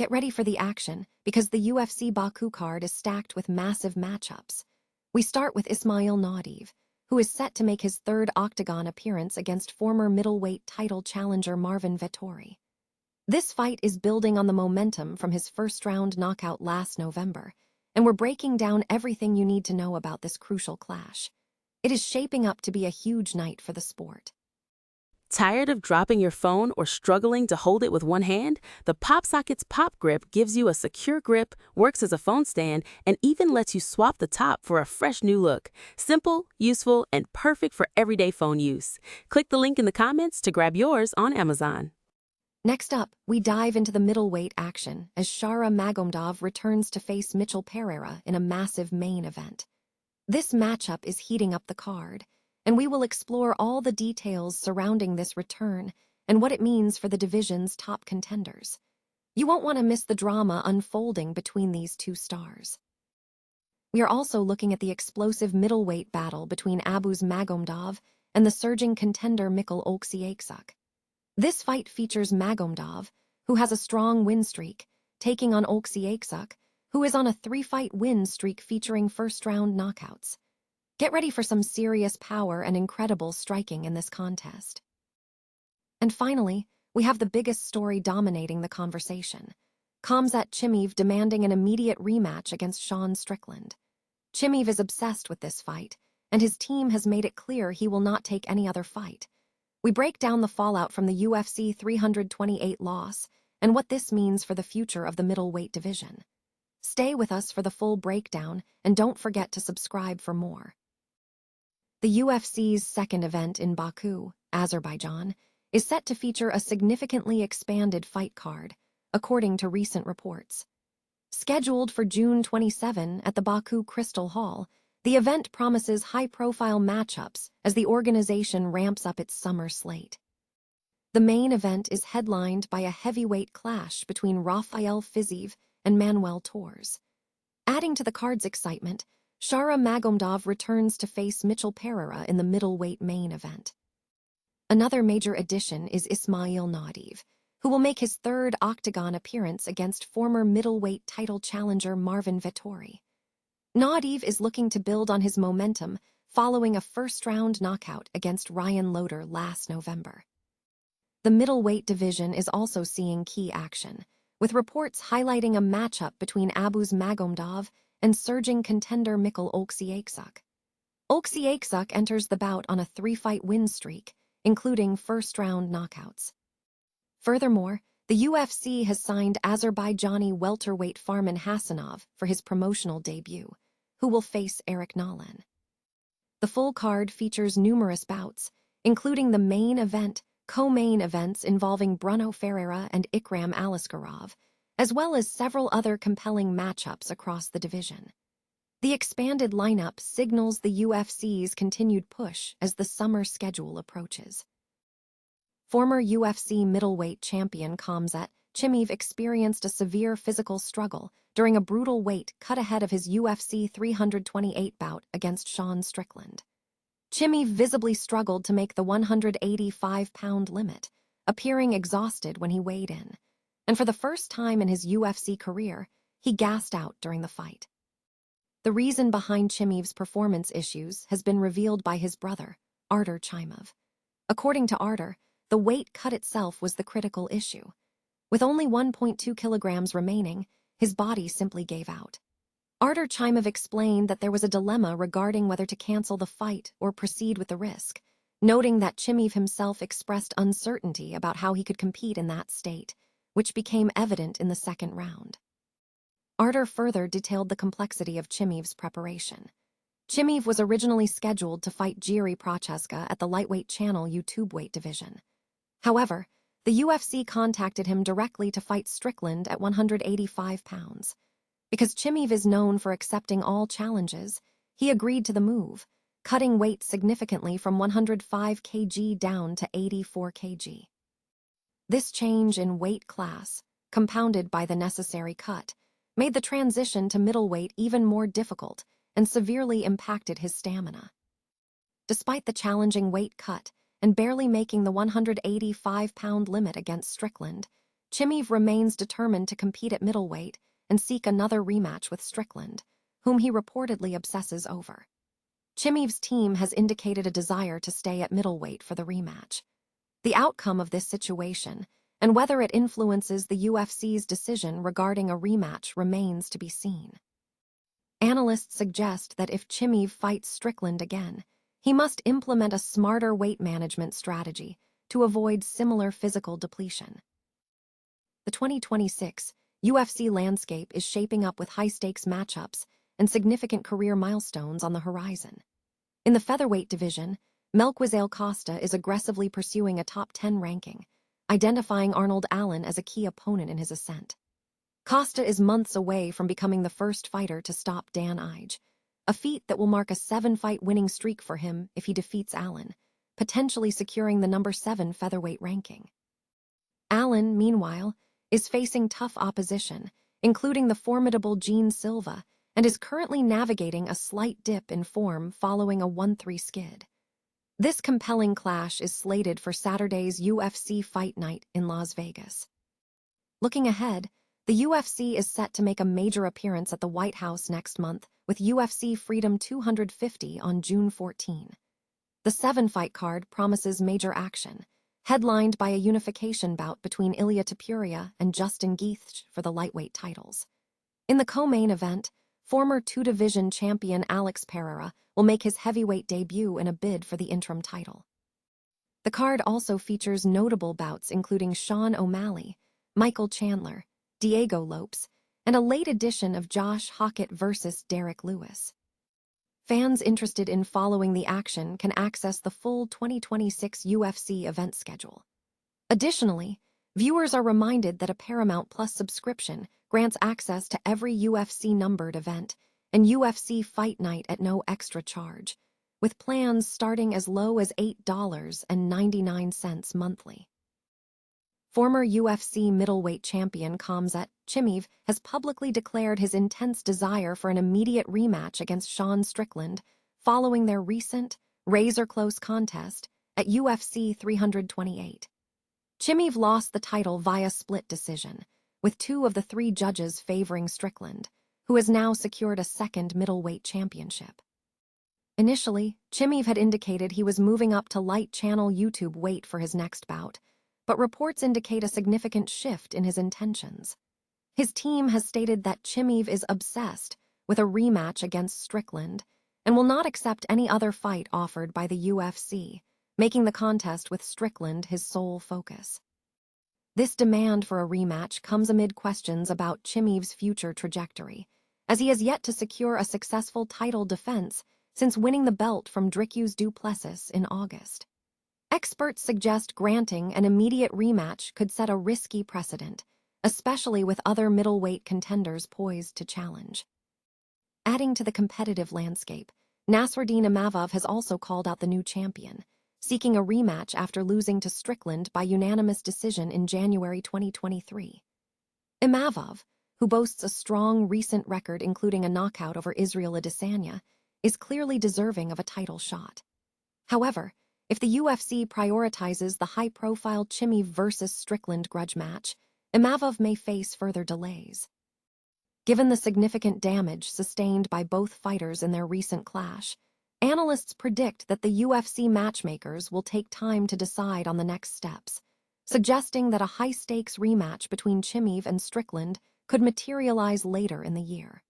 Get ready for the action, because the UFC Baku card is stacked with massive matchups. We start with Ismail Nadeev, who is set to make his third octagon appearance against former middleweight title challenger Marvin Vettori. This fight is building on the momentum from his first-round knockout last November, and we're breaking down everything you need to know about this crucial clash. It is shaping up to be a huge night for the sport. Tired of dropping your phone or struggling to hold it with one hand? The PopSockets Pop Grip gives you a secure grip, works as a phone stand, and even lets you swap the top for a fresh new look. Simple, useful, and perfect for everyday phone use. Click the link in the comments to grab yours on Amazon. Next up, we dive into the middleweight action as Shara Magomedov returns to face Mitchell Pereira in a massive main event. This matchup is heating up the card, and we will explore all the details surrounding this return and what it means for the division's top contenders. You won't want to miss the drama unfolding between these two stars. We are also looking at the explosive middleweight battle between Abus Magomedov and the surging contender Mikhail Oleksiejczuk. This fight features Magomedov, who has a strong win streak, taking on Oleksiejczuk, who is on a 3-fight win streak featuring first-round knockouts. Get ready for some serious power and incredible striking in this contest. And finally, we have the biggest story dominating the conversation: Khamzat Chimaev demanding an immediate rematch against Strickland. Chimaev is obsessed with this fight, and his team has made it clear he will not take any other fight. We break down the fallout from the UFC 328 loss and what this means for the future of the middleweight division. Stay with us for the full breakdown, and don't forget to subscribe for more. The UFC's second event in Baku, Azerbaijan, is set to feature a significantly expanded fight card, according to recent reports. Scheduled for June 27 at the Baku Crystal Hall, the event promises high-profile matchups as the organization ramps up its summer slate. The main event is headlined by a heavyweight clash between Rafael Fiziev and Manuel Torres. Adding to the card's excitement, Shara Magomedov returns to face Mitchell Pereira in the middleweight main event. Another major addition is Ismail Nadeev, who will make his third octagon appearance against former middleweight title challenger Marvin Vettori. Nadeev is looking to build on his momentum following a first-round knockout against Ryan Loder last November. The middleweight division is also seeing key action, with reports highlighting a matchup between Abus Magomedov and surging contender Mikhail Oleksiejczuk. Oleksiejczuk enters the bout on a 3-fight win streak, including first-round knockouts. Furthermore, the UFC has signed Azerbaijani welterweight Farman Hassanov for his promotional debut, who will face Eric Nalin. The full card features numerous bouts, including the main event, co-main events involving Bruno Ferreira and Ikram Aliskerov, as well as several other compelling matchups across the division. The expanded lineup signals the UFC's continued push as the summer schedule approaches. Former UFC middleweight champion Khamzat Chimaev experienced a severe physical struggle during a brutal weight cut ahead of his UFC 328 bout against Strickland. Chimaev visibly struggled to make the 185-pound limit, appearing exhausted when he weighed in. And for the first time in his UFC career, he gassed out during the fight. The reason behind Chimaev's performance issues has been revealed by his brother, Artur Chimaev. According to Artur, the weight cut itself was the critical issue. With only 1.2 kilograms remaining, his body simply gave out. Artur Chimaev explained that there was a dilemma regarding whether to cancel the fight or proceed with the risk, noting that Chimaev himself expressed uncertainty about how he could compete in that state, which became evident in the second round. Artur further detailed the complexity of Chimaev's preparation. Chimaev was originally scheduled to fight Jiri Prochazka at the lightweight channel YouTube weight division. However, the UFC contacted him directly to fight Strickland at 185 pounds. Because Chimaev is known for accepting all challenges, he agreed to the move, cutting weight significantly from 105 kg down to 84 kg. This change in weight class, compounded by the necessary cut, made the transition to middleweight even more difficult and severely impacted his stamina. Despite the challenging weight cut and barely making the 185-pound limit against Strickland, Chimaev remains determined to compete at middleweight and seek another rematch with Strickland, whom he reportedly obsesses over. Chimaev's team has indicated a desire to stay at middleweight for the rematch. The outcome of this situation, and whether it influences the UFC's decision regarding a rematch, remains to be seen. Analysts suggest that if Chimaev fights Strickland again, he must implement a smarter weight management strategy to avoid similar physical depletion. The 2026 UFC landscape is shaping up with high-stakes matchups and significant career milestones on the horizon. In the featherweight division, Melquizael Costa is aggressively pursuing a top 10 ranking, identifying Arnold Allen as a key opponent in his ascent. Costa is months away from becoming the first fighter to stop Dan Ige, a feat that will mark a 7-fight winning streak for him if he defeats Allen, potentially securing the number 7 featherweight ranking. Allen, meanwhile, is facing tough opposition, including the formidable Gene Silva, and is currently navigating a slight dip in form following a 1-3 skid. This compelling clash is slated for Saturday's UFC Fight Night in Las Vegas. Looking ahead, the UFC is set to make a major appearance at the White House next month with UFC Freedom 250 on June 14. The 7-fight card promises major action, headlined by a unification bout between Ilia Topuria and Justin Gaethje for the lightweight titles. In the co-main event, former 2-division champion Alex Pereira will make his heavyweight debut in a bid for the interim title. The card also features notable bouts including Sean O'Malley, Michael Chandler, Diego Lopes, and a late edition of Josh Hockett versus Derek Lewis. Fans interested in following the action can access the full 2026 UFC event schedule. Additionally, viewers are reminded that a Paramount Plus subscription grants access to every UFC-numbered event and UFC Fight Night at no extra charge, with plans starting as low as $8.99 monthly. Former UFC middleweight champion Khamzat Chimaev has publicly declared his intense desire for an immediate rematch against Sean Strickland following their recent, razor-close contest at UFC 328. Chimaev lost the title via split decision, with 2 of the 3 judges favoring Strickland, who has now secured a second middleweight championship. Initially, Chimaev had indicated he was moving up to light channel YouTube weight for his next bout, but reports indicate a significant shift in his intentions. His team has stated that Chimaev is obsessed with a rematch against Strickland and will not accept any other fight offered by the UFC, making the contest with Strickland his sole focus. This demand for a rematch comes amid questions about Chimaev's future trajectory, as he has yet to secure a successful title defense since winning the belt from Dricus du Plessis in August. Experts suggest granting an immediate rematch could set a risky precedent, especially with other middleweight contenders poised to challenge. Adding to the competitive landscape, Nasruddin Imavov has also called out the new champion, seeking a rematch after losing to Strickland by unanimous decision in January 2023. Imavov, who boasts a strong recent record including a knockout over Israel Adesanya, is clearly deserving of a title shot. However, if the UFC prioritizes the high-profile Chimaev versus Strickland grudge match, Imavov may face further delays. Given the significant damage sustained by both fighters in their recent clash, analysts predict that the UFC matchmakers will take time to decide on the next steps, suggesting that a high-stakes rematch between Chimaev and Strickland could materialize later in the year.